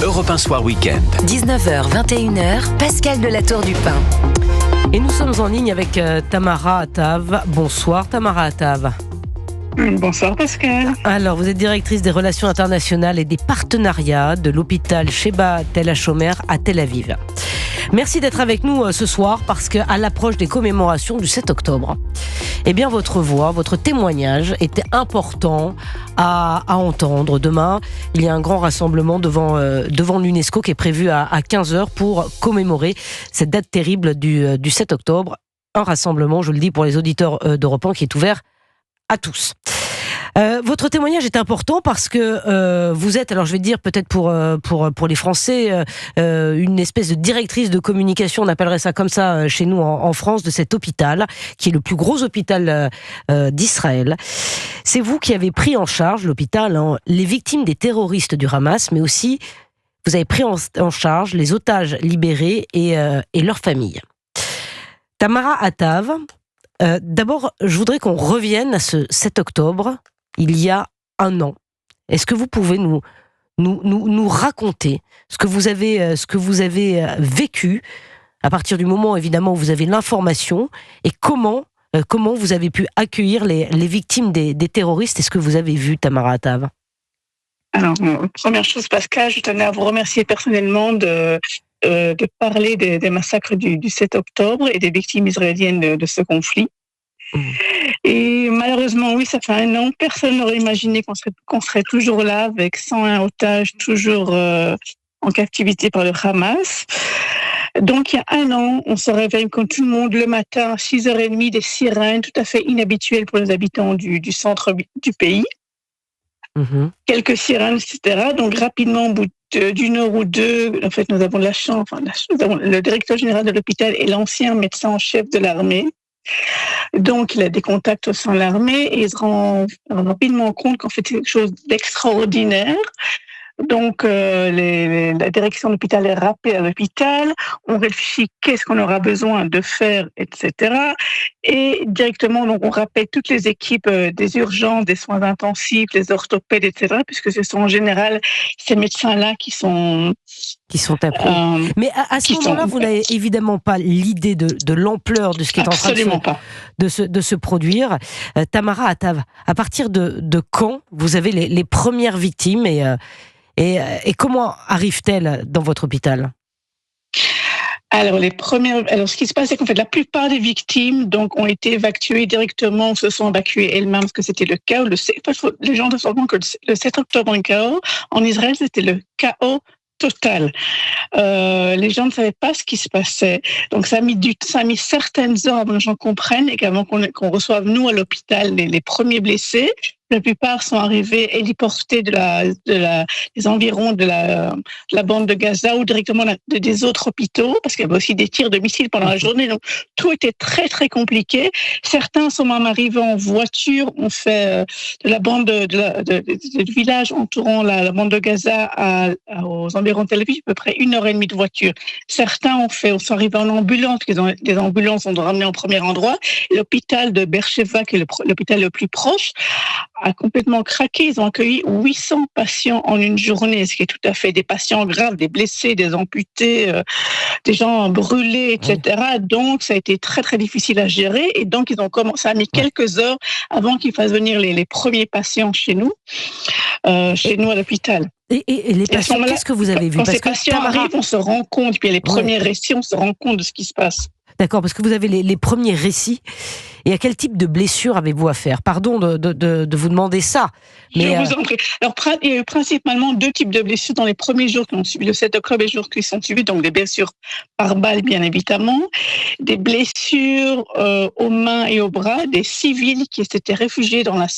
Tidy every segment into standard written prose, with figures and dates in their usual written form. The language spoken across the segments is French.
Europe 1 Soir Week-end. 19h, 21h, Pascal de la Tour du Pin. Et nous sommes en ligne avec Tamara Atav. Bonsoir Tamara Atav. Bonsoir Pascal. Alors, vous êtes directrice des relations internationales et des partenariats de l'hôpital Sheba Tel HaShomer à Tel Aviv. Merci d'être avec nous ce soir parce qu'à l'approche des commémorations du 7 octobre, eh bien votre voix, votre témoignage était important à entendre. Demain, il y a un grand rassemblement devant l'UNESCO qui est prévu à 15h pour commémorer cette date terrible du 7 octobre. Un rassemblement, je le dis pour les auditeurs d'Europe 1, qui est ouvert à tous. Votre témoignage est important parce que vous êtes, alors je vais dire peut-être pour les Français, une espèce de directrice de communication, on appellerait ça comme ça chez nous en France, de cet hôpital, qui est le plus gros hôpital d'Israël. C'est vous qui avez pris en charge l'hôpital, les victimes des terroristes du Hamas, mais aussi vous avez pris en charge les otages libérés et leurs familles. Tamara Atav, d'abord, je voudrais qu'on revienne à ce 7 octobre, il y a un an. Est-ce que vous pouvez nous raconter ce que vous avez vécu à partir du moment, évidemment, où vous avez l'information et comment vous avez pu accueillir les victimes des terroristes? Est-ce que vous avez vu, Tamara Atav? Alors, première chose, Pascal, je tenais à vous remercier personnellement de parler des massacres du 7 octobre et des victimes israéliennes de ce conflit. Et malheureusement, oui, ça fait un an. Personne n'aurait imaginé qu'on serait toujours là avec 101 otages toujours en captivité par le Hamas. Donc, il y a un an, on se réveille comme tout le monde le matin à 6h30, des sirènes tout à fait inhabituelles pour les habitants du centre du pays. Mm-hmm. Quelques sirènes, etc. Donc, rapidement, au bout d'une heure ou deux, en fait, nous avons la chance, nous avons le directeur général de l'hôpital et l'ancien médecin en chef de l'armée. Donc, il a des contacts au sein de l'armée et il se rend rapidement compte qu'en fait, c'est quelque chose d'extraordinaire. Donc, la direction de l'hôpital est rappelée à l'hôpital. On réfléchit qu'est-ce qu'on aura besoin de faire, etc. Et directement, donc, on rappelle toutes les équipes des urgences, des soins intensifs, les orthopèdes, etc. Puisque ce sont en général ces médecins-là qui sont appelés. Mais à ce moment-là, vous n'avez évidemment pas l'idée de l'ampleur de ce qui est en train de se produire. Tamara Atav, à partir de quand vous avez les premières victimes et comment arrivent-elles dans votre hôpital? Alors, ce qui se passe, c'est qu'en fait, la plupart des victimes ont été évacuées directement, se sont évacuées elles-mêmes, parce que c'était le chaos. Les gens doivent savoir que le 7 octobre en Israël, c'était le chaos total. Les gens ne savaient pas ce qui se passait. Donc, ça a mis certaines heures avant que les gens comprennent et qu'avant qu'on reçoive, nous, à l'hôpital, les premiers blessés. La plupart sont arrivés héliportés des environs de la bande de Gaza ou directement des autres hôpitaux, parce qu'il y avait aussi des tirs de missiles pendant la journée. Donc, tout était très, très compliqué. Certains sont même arrivés en voiture. On fait de la bande du village entourant la bande de Gaza aux environs de Tel Aviv, à peu près 1h30 de voiture. Certains sont arrivés en ambulance, parce que des ambulances sont ramenées en premier endroit. Et l'hôpital de Beersheva, qui est l'hôpital le plus proche, a complètement craqué. Ils ont accueilli 800 patients en une journée, ce qui est tout à fait des patients graves, des blessés, des amputés, des gens brûlés, etc. Donc, ça a été très, très difficile à gérer. Et donc, ça a mis quelques heures avant qu'ils fassent venir les premiers patients chez nous à l'hôpital. Et les patients, qu'est-ce que vous avez vu? Quand ces patients arrivent, on se rend compte, puis les premiers récits, on se rend compte de ce qui se passe. D'accord, parce que vous avez les premiers récits. Et à quel type de blessure avez-vous affaire? Pardon de vous demander ça. Mais je vous en prie. Alors, il y a eu principalement deux types de blessures dans les premiers jours qui ont suivi le 7 octobre et les jours qui sont suivis. Donc, des blessures par balle, bien évidemment. Des blessures aux mains et aux bras. Des civils qui s'étaient réfugiés dans la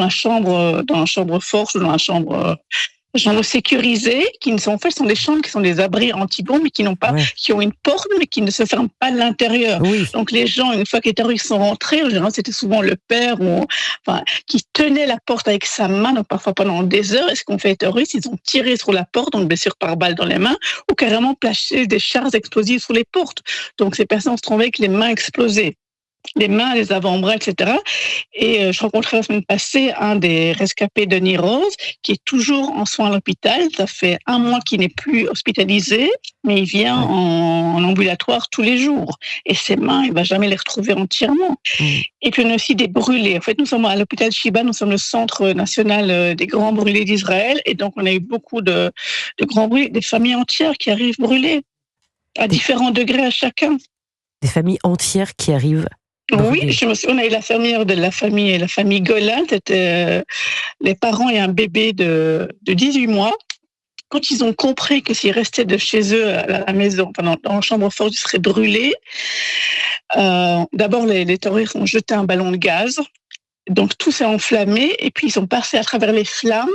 chambre force ou dans la chambre sécurisées, sont des chambres qui sont des abris anti-bombes, mais qui ont une porte, mais qui ne se ferment pas de l'intérieur. Oui. Donc les gens, une fois que les terroristes sont rentrés, en général, c'était souvent le père qui tenait la porte avec sa main, donc parfois pendant des heures. Et ce qu'ont fait les terroristes, ils ont tiré sur la porte, donc blessure par balle dans les mains, ou carrément placé des chars explosifs sur les portes. Donc ces personnes se trouvaient avec les mains explosées. les mains, les avant-bras, etc. Et je rencontrais la semaine passée un des rescapés de Rose qui est toujours en soins à l'hôpital. Ça fait 1 mois qu'il n'est plus hospitalisé, mais il vient en ambulatoire tous les jours. Et ses mains, il ne va jamais les retrouver entièrement. Et puis on a aussi des brûlés. En fait, nous sommes à l'hôpital Shiba, nous sommes le centre national des grands brûlés d'Israël. Et donc on a eu beaucoup de grands brûlés, des familles entières qui arrivent brûlées, à différents degrés à chacun. Des familles entières qui arrivent. Oui, je me souviens, on a eu la famille Golan, c'était les parents et un bébé de 18 mois. Quand ils ont compris que s'ils restaient de chez eux à la maison, dans la chambre forte, ils seraient brûlés, d'abord les terroristes ont jeté un ballon de gaz, donc tout s'est enflammé, et puis ils sont passés à travers les flammes.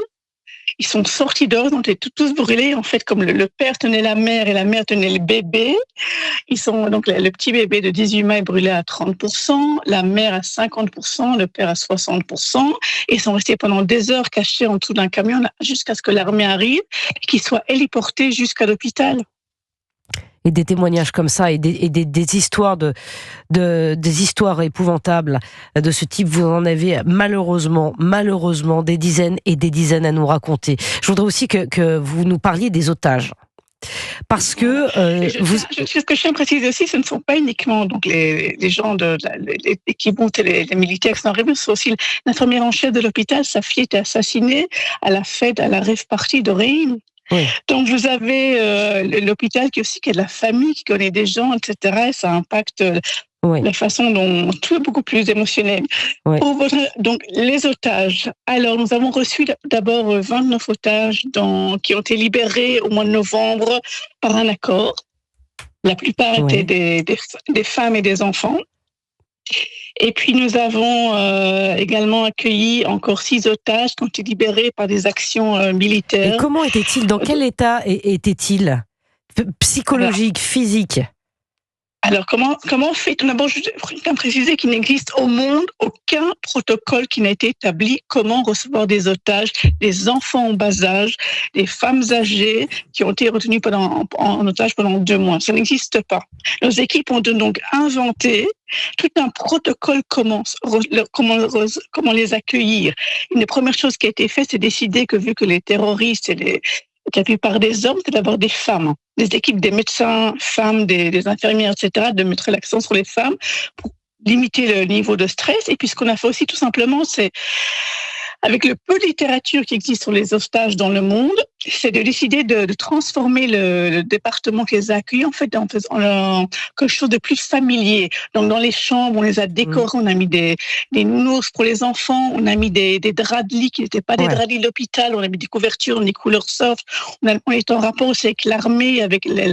Ils sont sortis dehors, ils ont été tous brûlés. En fait, comme le père tenait la mère et la mère tenait le bébé, donc le petit bébé de 18 mois est brûlé à 30%, la mère à 50%, le père à 60%. Et ils sont restés pendant des heures cachés en dessous d'un camion jusqu'à ce que l'armée arrive et qu'ils soient héliportés jusqu'à l'hôpital. Et des témoignages comme ça et des histoires des histoires épouvantables de ce type, vous en avez malheureusement des dizaines et des dizaines à nous raconter. Je voudrais aussi que vous nous parliez des otages. Parce que ce que je tiens à préciser aussi, ce ne sont pas uniquement donc les gens les kibboutz et les militaires qui sont arrivés, c'est aussi l'infirmière en chef de l'hôpital. Sa fille était assassinée à la fête, à la rave party de Reim. Oui. Donc vous avez l'hôpital qui a de la famille, qui connaît des gens, etc. Et ça impacte la façon dont tout est beaucoup plus émotionnel. Oui. Donc les otages. Alors nous avons reçu d'abord 29 otages qui ont été libérés au mois de novembre par un accord. La plupart étaient des femmes et des enfants. Et puis nous avons également accueilli encore 6 otages qui ont été libérés par des actions militaires. Et comment étaient-ils? Dans quel état étaient-ils? Psychologique, physique? Alors, comment on fait? Tout d'abord, je tiens à préciser qu'il n'existe au monde aucun protocole qui n'a été établi comment recevoir des otages, des enfants en bas âge, des femmes âgées qui ont été retenues en otage pendant 2 mois. Ça n'existe pas. Nos équipes ont donc inventé tout un protocole comment les accueillir. Une des premières choses qui a été faite, c'est décider que vu que les terroristes et la plupart des hommes, c'est d'abord des femmes. Des équipes des médecins, femmes, des infirmières, etc., de mettre l'accent sur les femmes pour limiter le niveau de stress. Et puis ce qu'on a fait aussi tout simplement, c'est, avec le peu de littérature qui existe sur les otages dans le monde, c'est de décider de transformer le département qui les a accueillis en fait en quelque chose de plus familier. Donc dans les chambres, on les a décorés, on a mis des nounours pour les enfants, on a mis des draps de lit qui n'étaient pas des draps de lit d'hôpital, on a mis des couvertures, des couleurs soft. On est en rapport aussi avec l'armée, avec les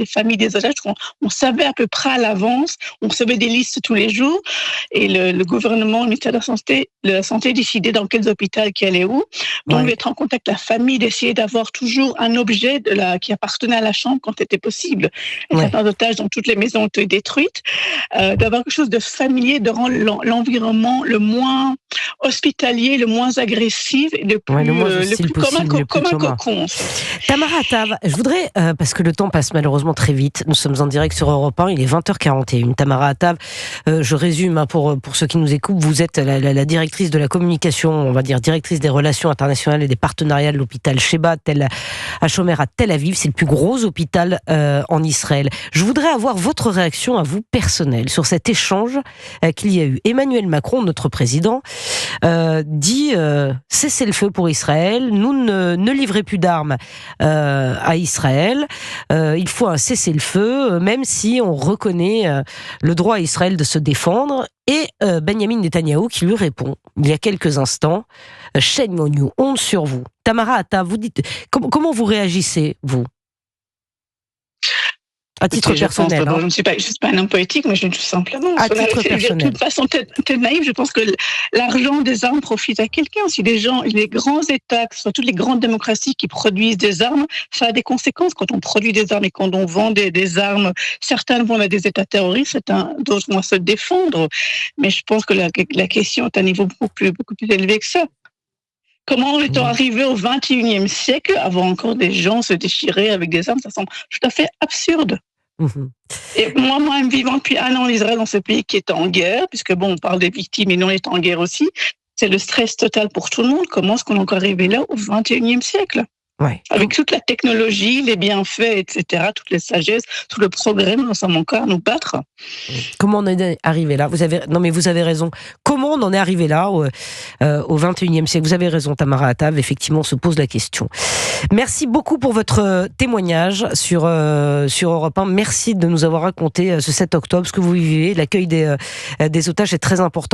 familles des otages. On savait à peu près à l'avance, on recevait des listes tous les jours et le gouvernement, le ministère de la Santé décidait dans quels hôpitaux qui allaient où. Donc d'être en contact avec la famille, d'essayer d'avoir toujours un objet qui appartenait à la chambre quand c'était possible. Et certains otages dans toutes les maisons ont été détruites. D'avoir quelque chose de familier, de rendre l'environnement le moins hospitalier, le moins agressif et le plus comme un cocon. Tamara Atav, je voudrais, parce que le temps passe malheureusement très vite, nous sommes en direct sur Europe 1, il est 20h41. Tamara Atav, je résume pour ceux qui nous écoutent, vous êtes la directrice de la communication, on va dire directrice des relations internationales et des partenariats de l'hôpital Sheba Tel HaShomer à Tel Aviv, c'est le plus gros hôpital en Israël. Je voudrais avoir votre réaction à vous personnelle sur cet échange qu'il y a eu. Emmanuel Macron, notre président, dit cessez le feu pour Israël, nous ne livrez plus d'armes à Israël, il faut un cessez-le-feu, même si on reconnaît le droit à Israël de se défendre. Et Benjamin Netanyahou qui lui répond, il y a quelques instants, shame on you, honte sur vous. Tamara Atav, vous dites, comment vous réagissez, vous? À titre personnel. Je ne suis pas un homme politique, mais je tout simplement. À titre personnel. De toute façon, t'es naïf. Je pense que l'argent des armes profite à quelqu'un. Si les grands États, que ce soit toutes les grandes démocraties qui produisent des armes, ça a des conséquences. Quand on produit des armes et quand on vend des armes, certains vont à des États terroristes, d'autres vont se défendre. Mais je pense que la question est à un niveau beaucoup plus élevé que ça. Comment est-on arrivé au XXIe siècle, avant encore des gens se déchirer avec des armes? Ça semble tout à fait absurde. Mhm. Et moi-même vivant depuis 1 an en Israël, dans ce pays qui est en guerre, puisque on parle des victimes et nous on est en guerre aussi, c'est le stress total pour tout le monde. Comment est-ce qu'on est encore arrivé là au XXIe siècle? Ouais. Avec toute la technologie, les bienfaits, etc., toutes les sagesses, tout le progrès, nous sommes encore à nous battre. Comment on en est arrivé là? Vous avez raison. Comment on en est arrivé là au XXIe siècle? Vous avez raison, Tamara Atav. Effectivement, on se pose la question. Merci beaucoup pour votre témoignage sur Europe 1. Merci de nous avoir raconté ce 7 octobre, ce que vous vivez. L'accueil des otages est très important.